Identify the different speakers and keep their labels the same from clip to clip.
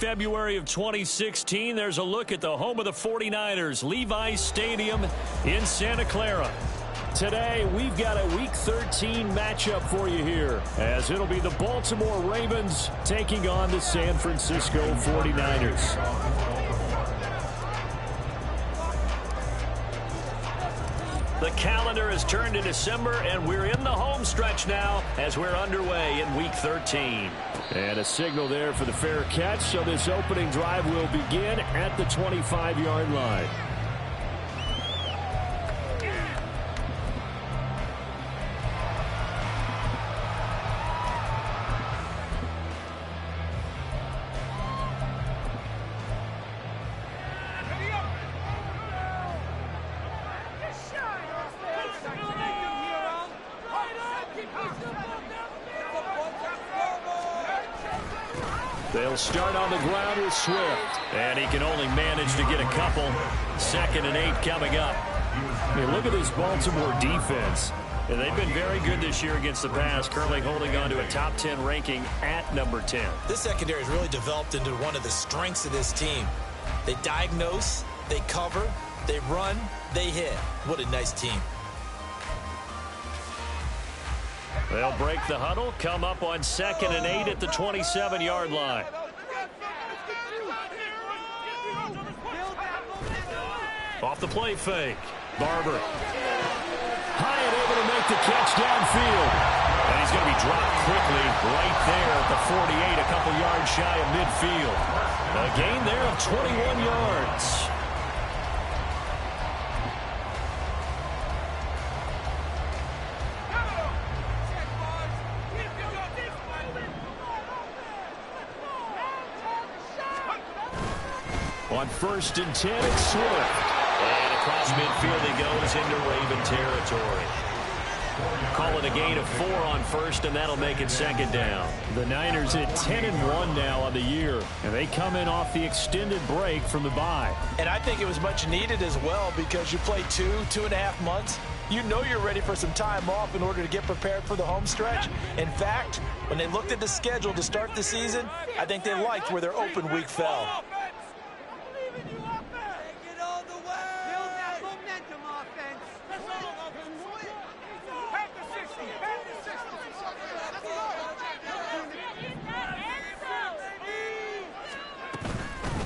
Speaker 1: February of 2016, there's a look at the home of the 49ers, Levi's Stadium in Santa Clara. Today, we've got a Week 13 matchup for you here, as it'll be the Baltimore Ravens taking on the San Francisco 49ers. The calendar has turned to December, and we're in the home stretch now as we're underway in Week 13. And a signal there for the fair catch, so this opening drive will begin at the 25-yard line. They'll start on the ground with Swift. And he can only manage to get a couple. 2nd and 8 coming up. I mean, look at this Baltimore defense. And they've been very good this year against the pass, currently holding on to a top 10 ranking at number 10.
Speaker 2: This secondary has really developed into one of the strengths of this team. They diagnose, they cover, they run, they hit. What a nice team.
Speaker 1: They'll break the huddle, come up on 2nd and 8 at the 27-yard line. Off the play fake. Barber. High and able to make the catch downfield. And he's going to be dropped quickly right there at the 48, a couple yards shy of midfield. A gain there of 21 yards. On 1st and 10, it's Swift. And across midfield he goes into Raven territory. Call it a gain of 4 on 1st, and that'll make it 2nd down. The Niners at 10-1 now on the year, and they come in off the extended break from the bye.
Speaker 2: And I think it was much needed as well, because you play 2.5 months. You know you're ready for some time off in order to get prepared for the home stretch. In fact, when they looked at the schedule to start the season, I think they liked where their open week fell.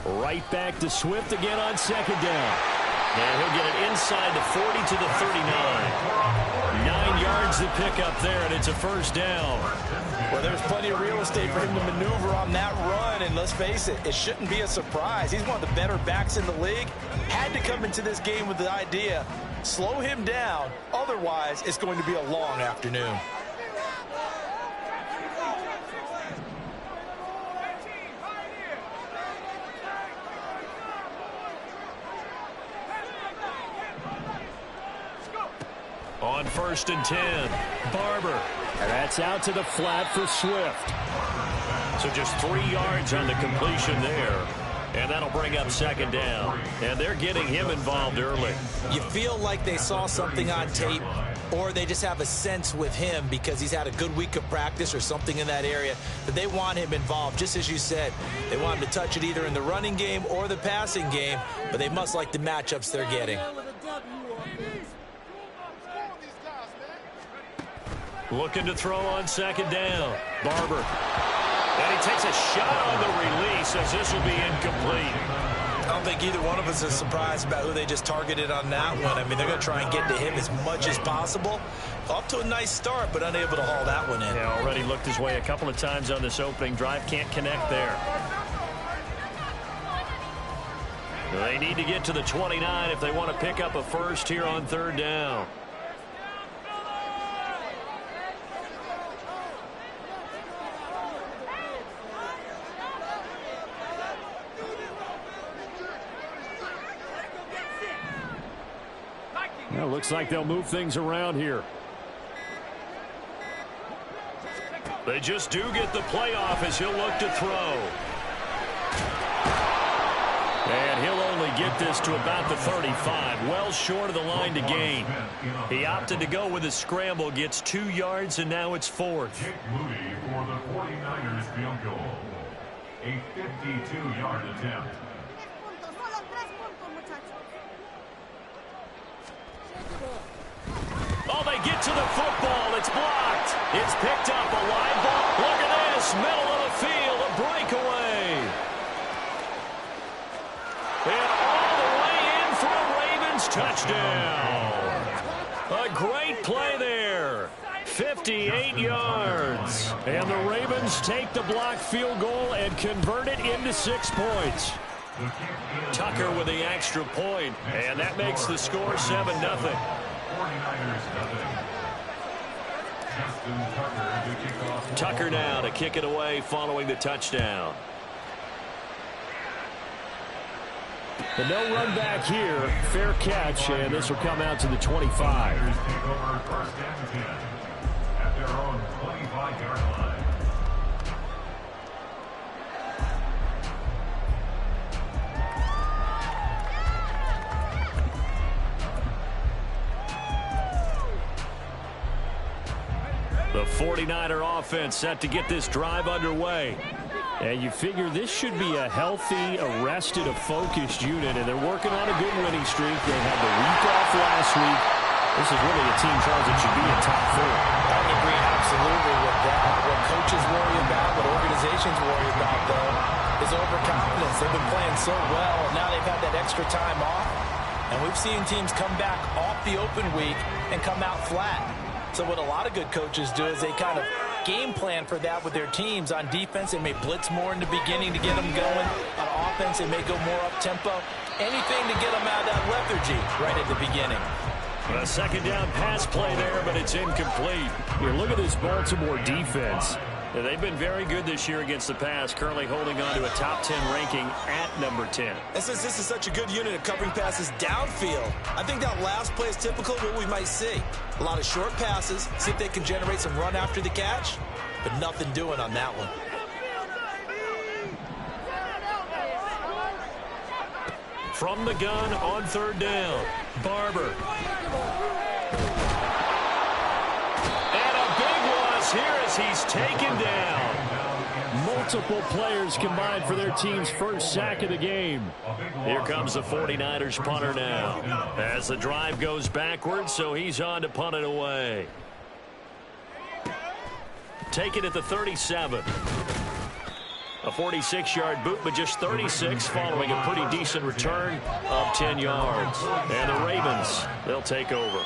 Speaker 1: Right back to Swift again on 2nd down. And he'll get it inside the 40 to the 39. 9 yards to pick up there, and it's a 1st down.
Speaker 2: Well, there's plenty of real estate for him to maneuver on that run, and let's face it, it shouldn't be a surprise. He's one of the better backs in the league. Had to come into this game with the idea, slow him down, otherwise it's going to be a long afternoon.
Speaker 1: On 1st and 10, Barber. And that's out to the flat for Swift. So just 3 yards on the completion there. And that'll bring up 2nd down. And they're getting him involved early.
Speaker 2: You feel like they saw something on tape, or they just have a sense with him because he's had a good week of practice or something in that area, that they want him involved. Just as you said, they want him to touch it either in the running game or the passing game, but they must like the matchups they're getting.
Speaker 1: Looking to throw on 2nd down. Barber. And he takes a shot on the release as this will be incomplete.
Speaker 2: I don't think either one of us is surprised about who they just targeted on that one. I mean, they're going to try and get to him as much as possible. Off to a nice start, but unable to haul that one in.
Speaker 1: Yeah, already looked his way a couple of times on this opening drive. Can't connect there. They need to get to the 29 if they want to pick up a 1st here on 3rd down. Well, looks like they'll move things around here. They just do get the playoff as he'll look to throw. And he'll only get this to about the 35, well short of the line to gain. He opted to go with a scramble, gets 2 yards, and now it's 4th.
Speaker 3: a 52-yard attempt.
Speaker 1: Oh, they get to the football. It's blocked. It's picked up. A live ball. Look at this. Middle of the field. A breakaway. And all the way in for a Ravens touchdown. A great play there. 58 yards. And the Ravens take the blocked field goal and convert it into 6 points. Tucker with the extra point, and that makes the score 7-0.
Speaker 3: 49ers nothing. Justin Tucker to kick off.
Speaker 1: Tucker now to kick it away following the touchdown. The no run back here, fair catch, and this will come out to the 25.
Speaker 3: Niners take over first and 10 at their own 25-yard line.
Speaker 1: The 49er offense set to get this drive underway. And you figure this should be a healthy, arrested, a focused unit, and they're working on a good winning streak. They had the week off last week. This is really a team, Charles, that should be in top 4.
Speaker 2: I agree absolutely with that. What coaches worry about, what organizations worry about, though, is overconfidence. They've been playing so well, and now they've had that extra time off. And we've seen teams come back off the open week and come out flat. So what a lot of good coaches do is they kind of game plan for that with their teams. On defense, they may blitz more in the beginning to get them going. On offense, they may go more up-tempo. Anything to get them out of that lethargy right at the beginning.
Speaker 1: A second down pass play there, but it's incomplete. Here, look at this Baltimore defense. They've been very good this year against the pass, currently holding on to a top 10 ranking at number 10.
Speaker 2: And since this is such a good unit of covering passes downfield, I think that last play is typical of what we might see. A lot of short passes, see if they can generate some run after the catch, but nothing doing on that one.
Speaker 1: From the gun on third down, Barber. Here as he's taken down. Multiple players combined for their team's first sack of the game. Here comes the 49ers punter now. As the drive goes backwards, so he's on to punt it away. Take it at the 37. A 46-yard boot, but just 36 following a pretty decent return of 10 yards. And the Ravens, they'll take over.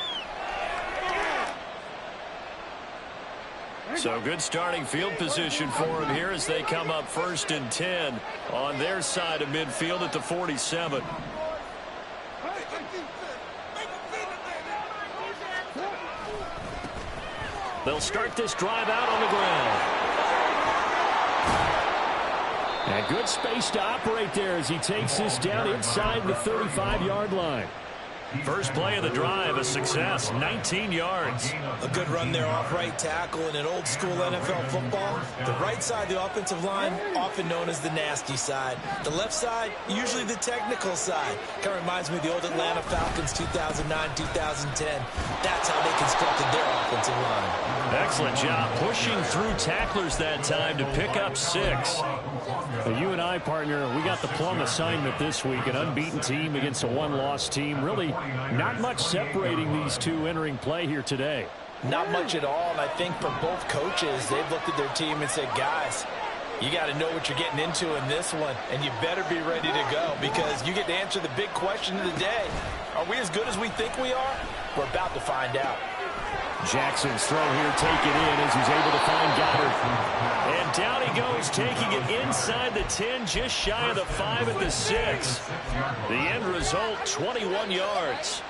Speaker 1: So good starting field position for them here as they come up 1st and 10 on their side of midfield at the 47. They'll start this drive out on the ground. And good space to operate there as he takes this down inside the 35-yard line. First play of the drive, a success, 19 yards.
Speaker 2: A good run there off right tackle in an old-school NFL football. The right side of the offensive line, often known as the nasty side. The left side, usually the technical side. Kind of reminds me of the old Atlanta Falcons 2009, 2010. That's how they constructed their offensive line.
Speaker 1: Excellent job pushing through tacklers that time to pick up 6. Well, you and I, partner, we got the plum assignment this week. An unbeaten team against a one-loss team. Really not much separating these two entering play here today.
Speaker 2: Not much at all, and I think for both coaches, they've looked at their team and said, guys, you got to know what you're getting into in this one, and you better be ready to go because you get to answer the big question of the day. Are we as good as we think we are? We're about to find out.
Speaker 1: Jackson's throw here taken in as he's able to find Goddard. And down he goes, taking it inside the 10, just shy of the 5 at the 6. The end result, 21 yards.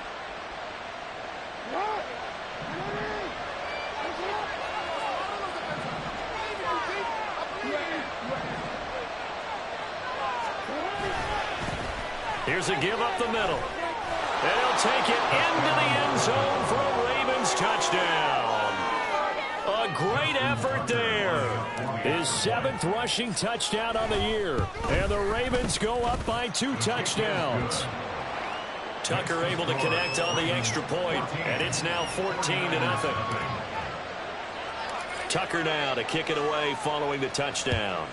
Speaker 1: Here's a give up the middle. They'll take it into the end zone for a Ravens touchdown. A great effort there. His 7th rushing touchdown on the year. And the Ravens go up by 2 touchdowns. Tucker able to connect on the extra point, and it's now 14-0. Tucker now to kick it away following the touchdown.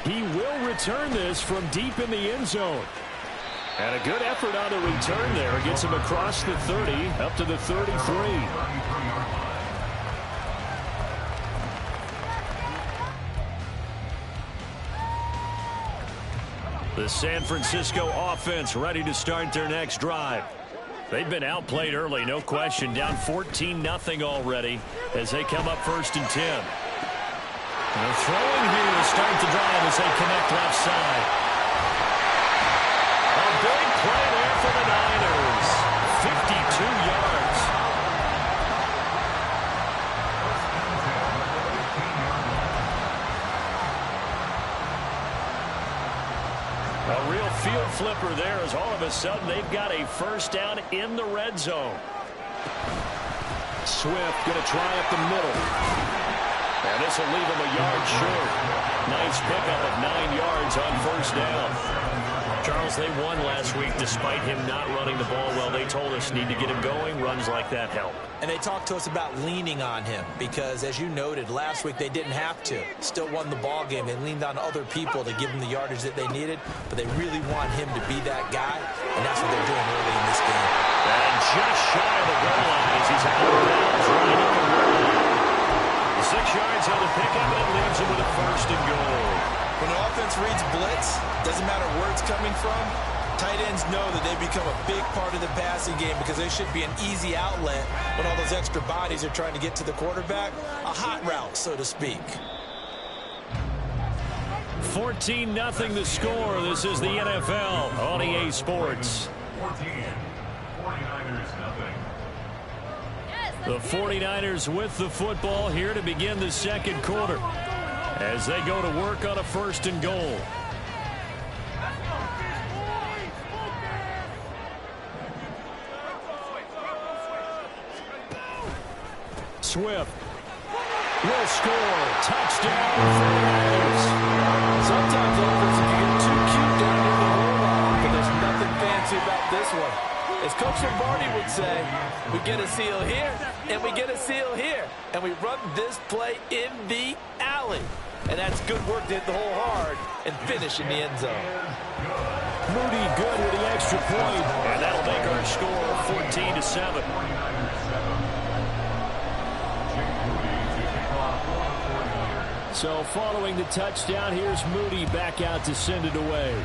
Speaker 1: He will return this from deep in the end zone. And a good effort on the return there. Gets him across the 30, up to the 33. The San Francisco offense ready to start their next drive. They've been outplayed early, no question. Down 14-0 already as they come up 1st and 10. They're throwing here to start the drive as they connect left side. A big play there for the Niners. 52 yards. A real field flipper there as all of a sudden they've got a first down in the red zone. Swift going to try up the middle. And this will leave him a yard short. Nice pickup of 9 yards on first down. Charles, they won last week despite him not running the ball well. They told us need to get him going. Runs like that help.
Speaker 2: And they talked to us about leaning on him because, as you noted, last week they didn't have to. Still won the ball game. They leaned on other people to give them the yardage that they needed, but they really want him to be that guy, and that's what they're doing early in this game.
Speaker 1: And just shy of the goal line as he's out of bounds right at the goal line. 6 yards on the pickup, and it leaves him with a 1st and goal.
Speaker 2: When the offense reads blitz, doesn't matter where it's coming from, tight ends know that they become a big part of the passing game because they should be an easy outlet when all those extra bodies are trying to get to the quarterback. A hot route, so to speak.
Speaker 1: 14-0 the score. This is the NFL on EA Sports.
Speaker 3: 14. 49ers nothing.
Speaker 1: The 49ers with the football here to begin the second quarter as they go to work on a 1st and goal. Swift will score. Touchdown 49ers.
Speaker 4: Sometimes offenses can get too cute down in the goal line, but there's nothing fancy about this one. As Coach Lombardi would say, we get a seal here, and we get a seal here, and we run this play in the alley. And that's good work to hit the hole hard and finish in the end zone.
Speaker 1: Moody good with the extra point, and that'll make our score 14-7. So following the touchdown, here's Moody back out to send it away.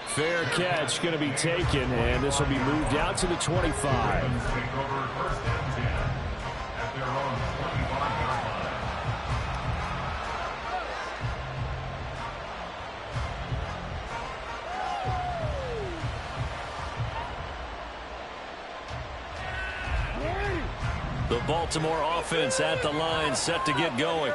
Speaker 1: Fair catch going to be taken, and this will be moved out to the 25.
Speaker 3: Take over 1st and 10 at their own 25-yard line.
Speaker 1: The Baltimore offense at the line, set to get going.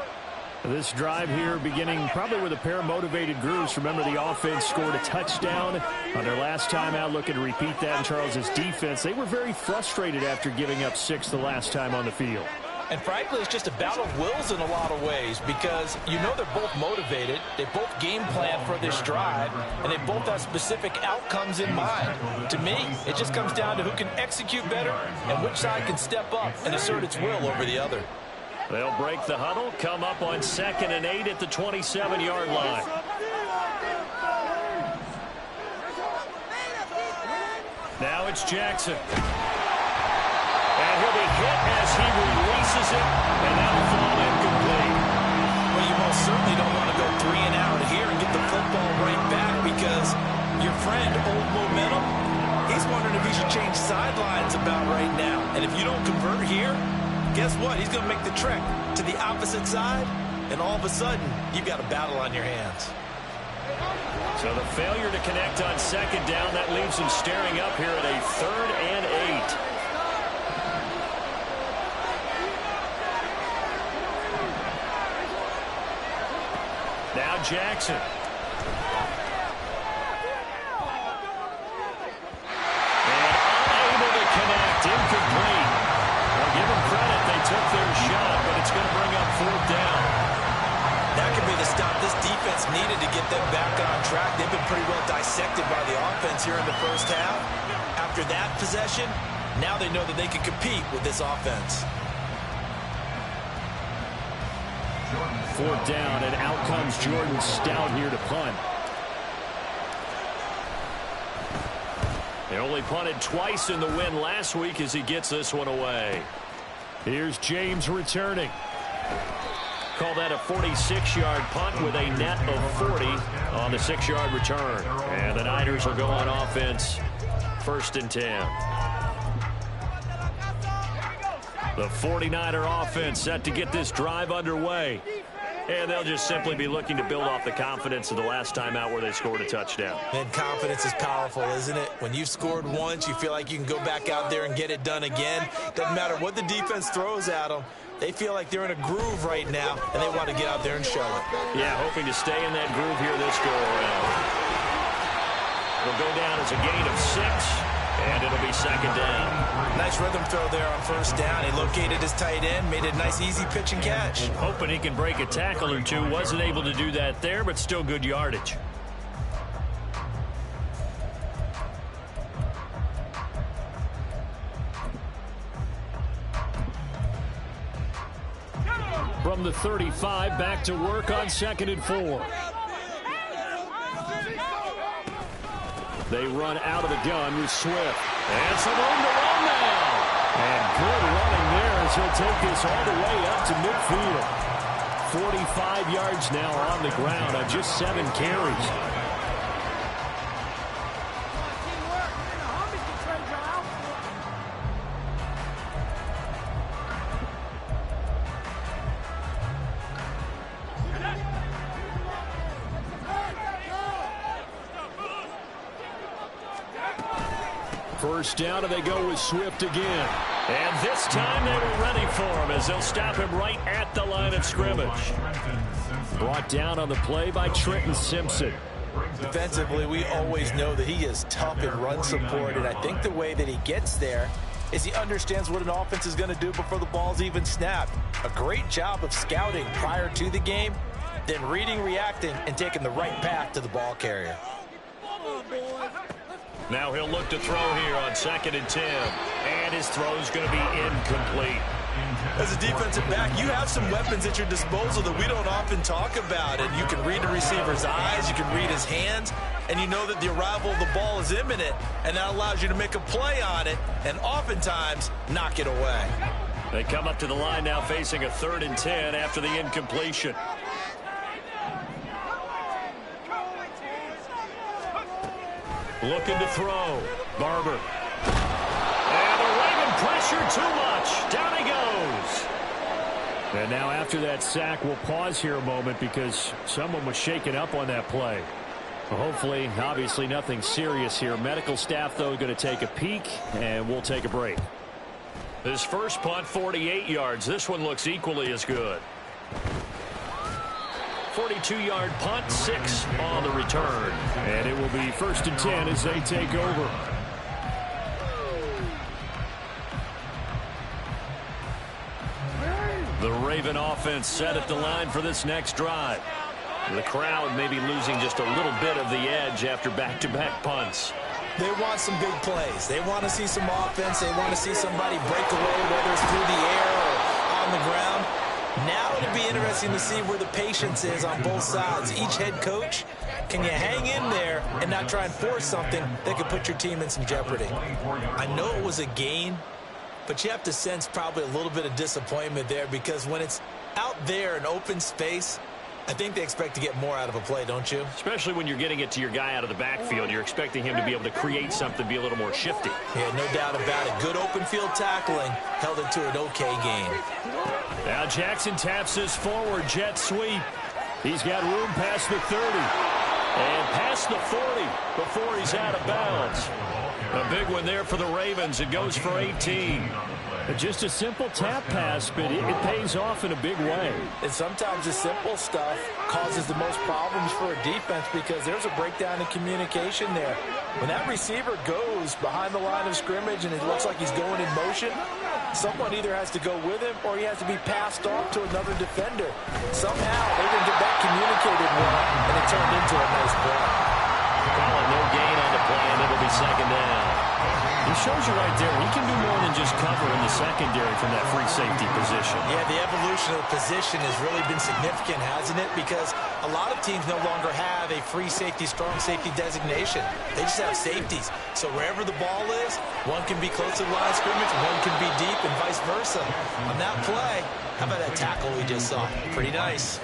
Speaker 1: This drive here beginning probably with a pair of motivated groups. Remember, the offense scored a touchdown on their last time out. Looking to repeat that in Charles's defense. They were very frustrated after giving up 6 the last time on the field.
Speaker 2: And frankly, it's just a battle of wills in a lot of ways because you know they're both motivated. They both game plan for this drive, and they both have specific outcomes in mind. To me, it just comes down to who can execute better and which side can step up and assert its will over the other.
Speaker 1: They'll break the huddle, come up on 2nd and 8 at the 27-yard line. Now it's Jackson. And he'll be hit as he releases it, and that'll fall incomplete.
Speaker 2: Well, you most certainly don't want to go 3 and out here and get the football right back because your friend, Old Momentum, he's wondering if he should change sidelines about right now. And if you don't convert here, guess what? He's going to make the trek to the opposite side, and all of a sudden, you've got a battle on your hands.
Speaker 1: So the failure to connect on 2nd down, that leaves him staring up here at a 3rd and 8. Now Jackson. And unable to connect, incomplete. Well, give them credit, they took their shot, but it's going to bring up 4th down.
Speaker 2: That could be the stop this defense needed to get them back on track. They've been pretty well dissected by the offense here in the first half. After that possession, now they know that they can compete with this offense.
Speaker 1: 4th down, and out comes Jordan Stout here to punt. They only punted twice in the win last week as he gets this one away. Here's James returning. Call that a 46-yard punt with a net of 40 on the 6-yard return. And the Niners will go on offense, 1st and 10. The 49er offense set to get this drive underway. And they'll just simply be looking to build off the confidence of the last time out where they scored a touchdown.
Speaker 2: And confidence is powerful, isn't it? When you've scored once, you feel like you can go back out there and get it done again. Doesn't matter what the defense throws at them. They feel like they're in a groove right now, and they want to get out there and show it.
Speaker 1: Yeah, hoping to stay in that groove here this go-around. It'll go down as a gain of 6. And it'll be 2nd down.
Speaker 2: Nice rhythm throw there on 1st down. He located his tight end, made a nice easy pitch and catch.
Speaker 1: Hoping he can break a tackle or two. Wasn't able to do that there, but still good yardage. From the 35, back to work on 2nd and 4. They run out of the gun with Swift. And some room to run now. And good running there as he'll take this all the way up to midfield. 45 yards now on the ground on just 7 carries. First down, and they go with Swift again. And this time they were ready for him as they'll stop him right at the line of scrimmage. Brought down on the play by Trenton Simpson.
Speaker 2: Defensively, we always know that he is tough in run support, and I think the way that he gets there is he understands what an offense is going to do before the ball's even snapped. A great job of scouting prior to the game, then reading, reacting, and taking the right path to the ball carrier.
Speaker 1: Now he'll look to throw here on 2nd and 10. And his throw is going to be incomplete.
Speaker 2: As a defensive back, you have some weapons at your disposal that we don't often talk about. And you can read the receiver's eyes, you can read his hands, and you know that the arrival of the ball is imminent. And that allows you to make a play on it and oftentimes knock it away.
Speaker 1: They come up to the line now facing a 3rd and 10 after the incompletion. Looking to throw. Barber. And the Raven pressure too much. Down he goes. And now after that sack, we'll pause here a moment because someone was shaken up on that play. Well, hopefully, obviously nothing serious here. Medical staff, though, going to take a peek, and we'll take a break. This first punt, 48 yards. This one looks equally as good. 42-yard punt, 6 on the return. And it will be 1st and 10 as they take over. The Raven offense set at the line for this next drive. The crowd may be losing just a little bit of the edge after back-to-back punts.
Speaker 2: They want some big plays. They want to see some offense. They want to see somebody break away, whether it's through the air or on the ground. Now it'll be interesting to see where the patience is on both sides. Each head coach, can you hang in there and not try and force something that could put your team in some jeopardy? I know it was a gain, but you have to sense probably a little bit of disappointment there because when it's out there in open space, I think they expect to get more out of a play, don't you?
Speaker 1: Especially when you're getting it to your guy out of the backfield. You're expecting him to be able to create something, be a little more shifty.
Speaker 2: Yeah, no doubt about it. Good open field tackling held it to an okay game.
Speaker 1: Now Jackson taps his forward jet sweep. He's got room past the 30 and past the 40 before he's out of bounds. A big one there for the Ravens. It goes for 18. Just a simple tap pass, but it pays off in a big way.
Speaker 4: And sometimes the simple stuff causes the most problems for a defense because there's a breakdown in communication there. When that receiver goes behind the line of scrimmage and it looks like he's going in motion, someone either has to go with him or he has to be passed off to another defender. Somehow they didn't get that communicated well, and it turned into a nice play.
Speaker 1: Well, no gain on the play, and it'll be 2nd down. It shows you right there, he can do more than just cover in the secondary from that free safety position.
Speaker 2: Yeah, the evolution of the position has really been significant, hasn't it? Because a lot of teams no longer have a free safety, strong safety designation. They just have safeties. So wherever the ball is, one can be close to the line of scrimmage, one can be deep, and vice versa. On that play, how about that tackle we just saw? Pretty nice.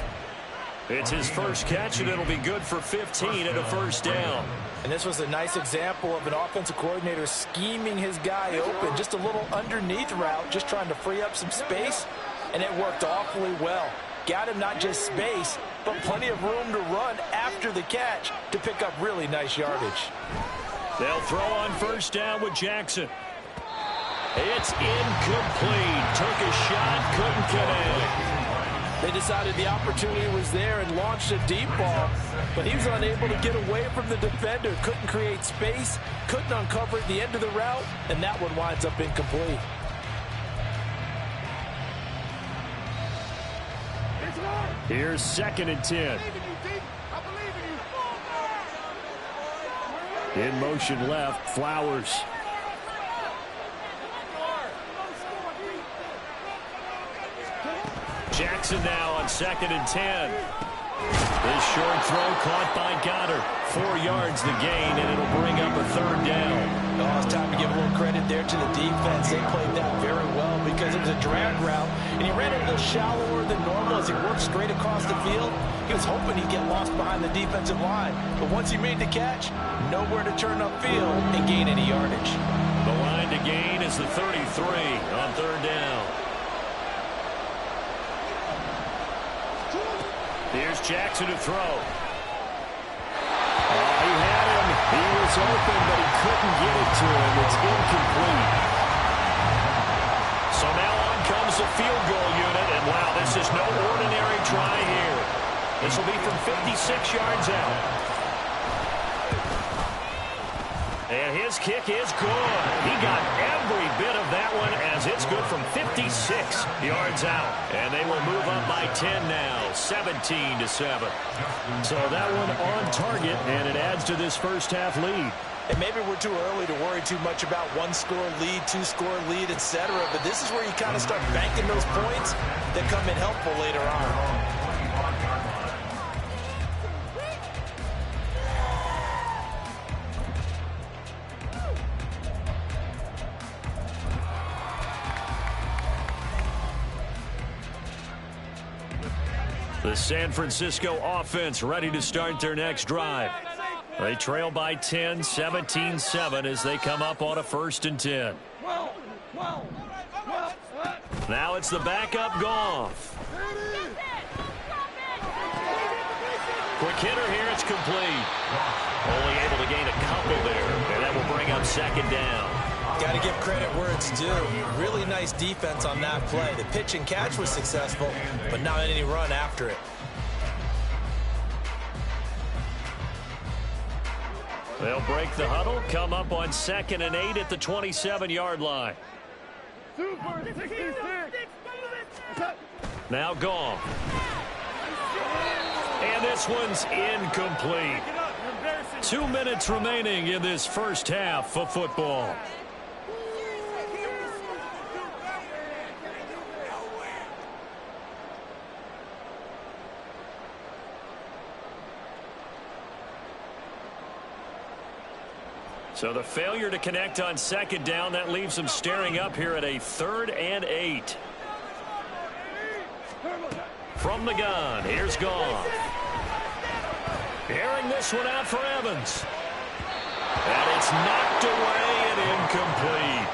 Speaker 1: It's his first catch, and it'll be good for 15 and a first down.
Speaker 4: And this was a nice example of an offensive coordinator scheming his guy open. Just a little underneath route, just trying to free up some space, and it worked awfully well. Got him not just space, but plenty of room to run after the catch to pick up really nice yardage.
Speaker 1: They'll throw on first down with Jackson. It's incomplete. Took a shot, couldn't connect.
Speaker 4: They decided the opportunity was there and launched a deep ball, but he was unable to get away from the defender. Couldn't create space, couldn't uncover at the end of the route, and that one winds up incomplete.
Speaker 1: Here's 2nd and 10. In motion left, Flowers. Jackson now on 2nd and 10. This short throw caught by Goddard. 4 yards the gain, and it'll bring up a 3rd down.
Speaker 2: Oh, it's time to give a little credit there to the defense. They played that very well because it was a drag route, and he ran it a little shallower than normal as he worked straight across the field. He was hoping he'd get lost behind the defensive line, but once he made the catch, nowhere to turn upfield and gain any yardage.
Speaker 1: The line to gain is the 33 on 3rd down. Here's Jackson to throw. He had him. He was open, but he couldn't get it to him. It's incomplete. So now on comes the field goal unit, and wow, this is no ordinary try here. This will be from 56 yards out. And his kick is good. He got every bit of that one as it's good from 56 yards out. And they will move up by 10 now, 17-7. So that one on target, and it adds to this first half lead.
Speaker 2: And maybe we're too early to worry too much about 1-score lead, 2-score lead, etc. But this is where you kind of start banking those points that come in helpful later on.
Speaker 1: The San Francisco offense ready to start their next drive. They trail by 10, 17-7 as they come up on a 1st and 10. Now it's the backup Goff. Quick hitter here, it's complete. Only able to gain a couple there, and that will bring up 2nd down.
Speaker 2: Got to give credit where it's due. Really nice defense on that play. The pitch and catch was successful, but not any run after it.
Speaker 1: They'll break the huddle, come up on 2nd and 8 at the 27-yard line. Now Goff. And this one's incomplete. 2 minutes remaining in this first half of football. So the failure to connect on 2nd down, that leaves them staring up here at a 3rd and 8. From the gun, here's Goff. Airing this one out for Evans. And it's knocked away and incomplete.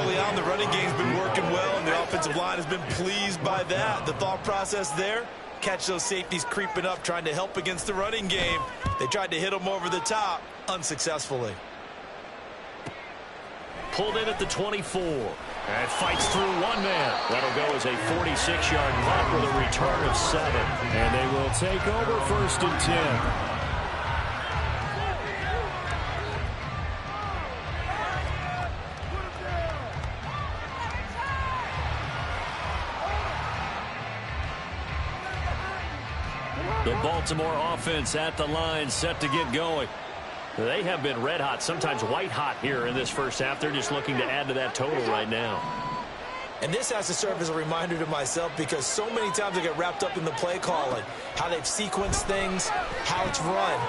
Speaker 2: Early on, the running game's been working well, and the offensive line has been pleased by that. The thought process there, catch those safeties creeping up, trying to help against the running game. They tried to hit them over the top, unsuccessfully.
Speaker 1: Pulled in at the 24. And fights through one man. That'll go as a 46-yard punt with a return of 7. And they will take over 1st and 10. The Baltimore offense at the line, set to get going. They have been red hot, sometimes white hot here in this first half. They're just looking to add to that total right now.
Speaker 2: And this has to serve as a reminder to myself because so many times I get wrapped up in the play calling, how they've sequenced things, how it's run.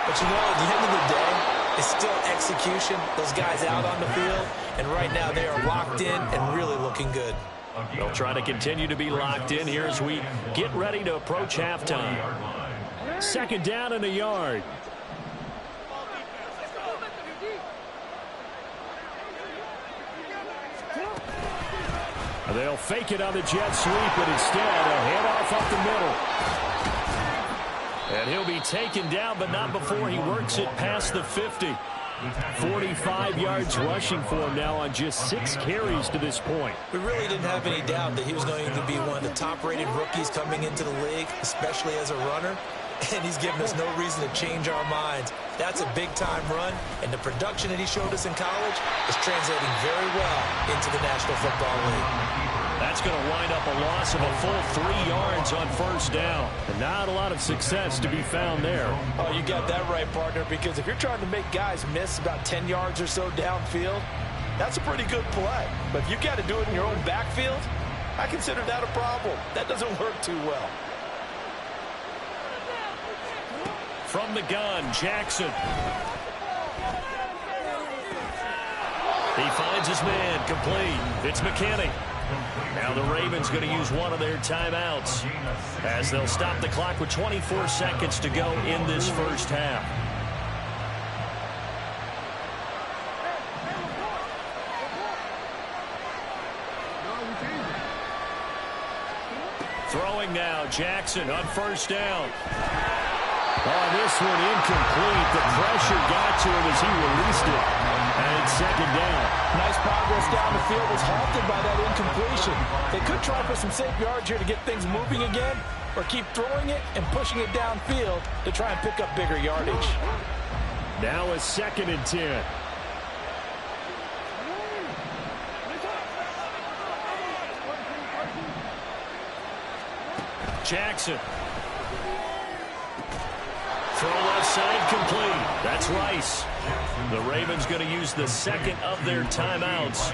Speaker 2: But you know, at the end of the day, it's still execution. Those guys out on the field, and right now they are locked in and really looking good.
Speaker 1: They'll try to continue to be locked in here as we get ready to approach halftime. Second down and a yard. They'll fake it on the jet sweep, but instead a handoff up the middle. And he'll be taken down, but not before he works it past the 50. 45 yards rushing for him now on just 6 carries to this point.
Speaker 2: We really didn't have any doubt that he was going to be one of the top-rated rookies coming into the league, especially as a runner. And he's given us no reason to change our minds. That's a big-time run, and the production that he showed us in college is translating very well into the National Football League.
Speaker 1: That's going to wind up a loss of a full 3 yards on first down. And not a lot of success to be found there.
Speaker 4: Oh, you got that right, partner, because if you're trying to make guys miss about 10 yards or so downfield, that's a pretty good play. But if you got to do it in your own backfield, I consider that a problem. That doesn't work too well.
Speaker 1: From the gun, Jackson. He finds his man, complete. It's McKinney. Now the Ravens going to use one of their timeouts as they'll stop the clock with 24 seconds to go in this first half. Throwing now, Jackson on first down. Oh, this one incomplete. The pressure got to him as he released it. And it's second down.
Speaker 4: Nice progress down the field was halted by that incompletion. They could try for some safe yards here to get things moving again, or keep throwing it and pushing it downfield to try and pick up bigger yardage.
Speaker 1: Now a 2nd and 10. Jackson. Throw left side complete. That's Rice. The Ravens going to use the second of their timeouts.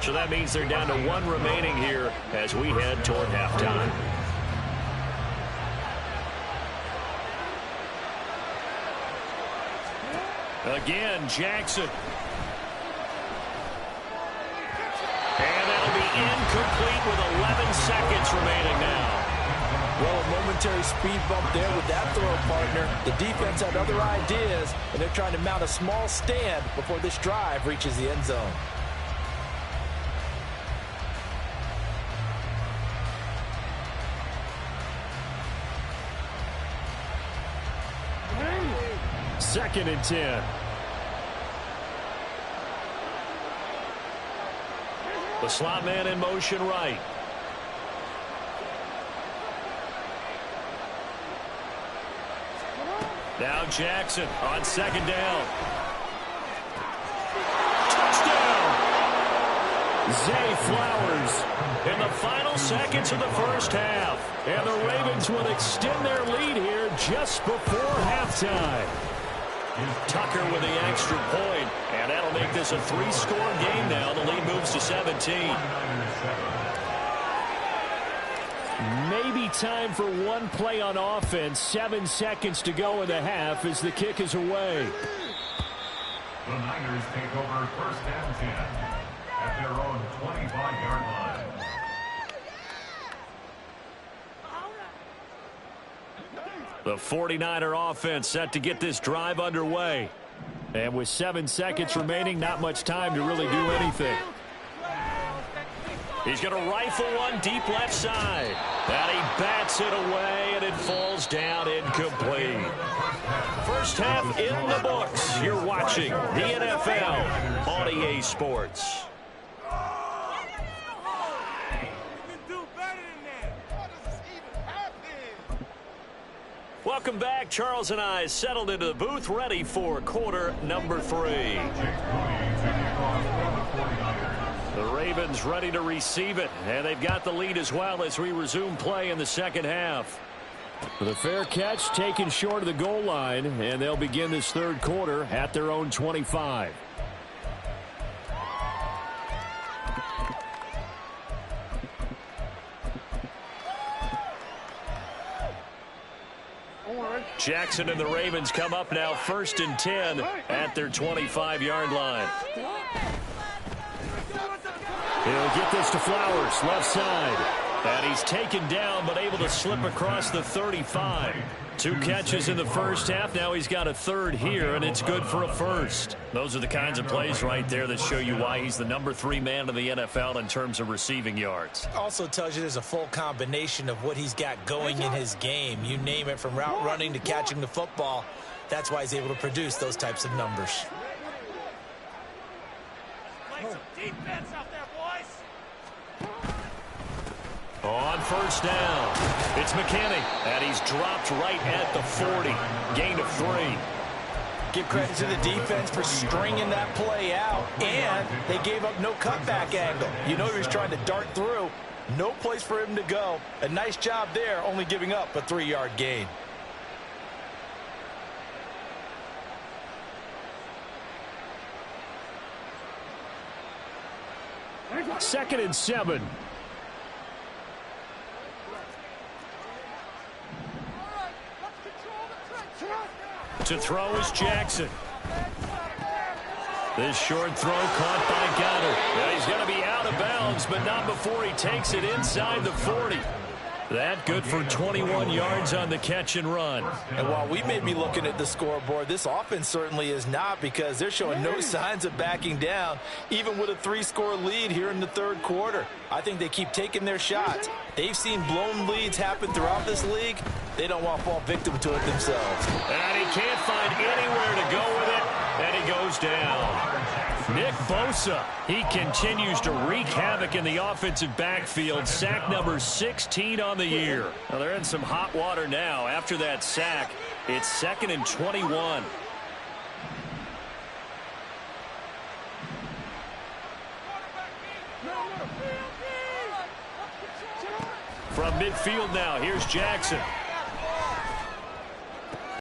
Speaker 1: So that means they're down to 1 remaining here as we head toward halftime. Again, Jackson. And that'll be incomplete with 11 seconds remaining now.
Speaker 4: Well, a momentary speed bump there with that throw, partner. The defense had other ideas, and they're trying to mount a small stand before this drive reaches the end zone.
Speaker 1: Second and 10. The slot man in motion right. Now Jackson on second down. Touchdown! Zay Flowers in the final seconds of the first half. And the Ravens will extend their lead here just before halftime. Tucker with the extra point, and that'll make this a 3-score game now. The lead moves to 17. Maybe time for one play on offense. 7 seconds to go in the half as the kick is away.
Speaker 3: The Niners take over first and 10 at their own 25-yard line.
Speaker 1: The 49er offense set to get this drive underway. And with 7 seconds remaining, not much time to really do anything. He's going to rifle one deep left side. And he bats it away, and it falls down incomplete. First half in the books. You're watching the NFL on EA Sports. Welcome back. Charles and I settled into the booth, ready for quarter number 3. The Ravens ready to receive it, and they've got the lead as well as we resume play in the second half. The fair catch taken short of the goal line, and they'll begin this third quarter at their own 25. Jackson and the Ravens come up now 1st and 10 at their 25-yard line. He'll get this to Flowers, left side. And he's taken down, but able to slip across the 35. 2 catches in the first half. Now he's got a third here, and it's good for a first. Those are the kinds of plays right there that show you why he's the number 3 man in the NFL in terms of receiving yards.
Speaker 2: Also tells you there's a full combination of what he's got going in his game. You name it, from route running to catching the football. That's why he's able to produce those types of numbers.
Speaker 5: Play some defense out there, boys.
Speaker 1: On first down, it's McKinney, and he's dropped right at the 40. Gain of 3.
Speaker 2: Give credit to the defense for stringing that play out, and they gave up no cutback angle. You know he was trying to dart through. No place for him to go. A nice job there, only giving up a 3-yard gain.
Speaker 1: Second and 7. To throw is Jackson. This short throw caught by Goddard. Now he's going to be out of bounds, but not before he takes it inside the 40. That good for 21 yards on the catch and run.
Speaker 2: And while we may be looking at the scoreboard, this offense certainly is not, because they're showing no signs of backing down, even with a 3-score lead here in the third quarter. I think they keep taking their shots. They've seen blown leads happen throughout this league. They don't want to fall victim to it themselves.
Speaker 1: And he can't find anywhere to go with it, and he goes down. Nick Bosa, he continues to wreak havoc in the offensive backfield. Sack number 16 on the year. Well, they're in some hot water now. After that sack, it's 2nd and 21. From midfield now, here's Jackson.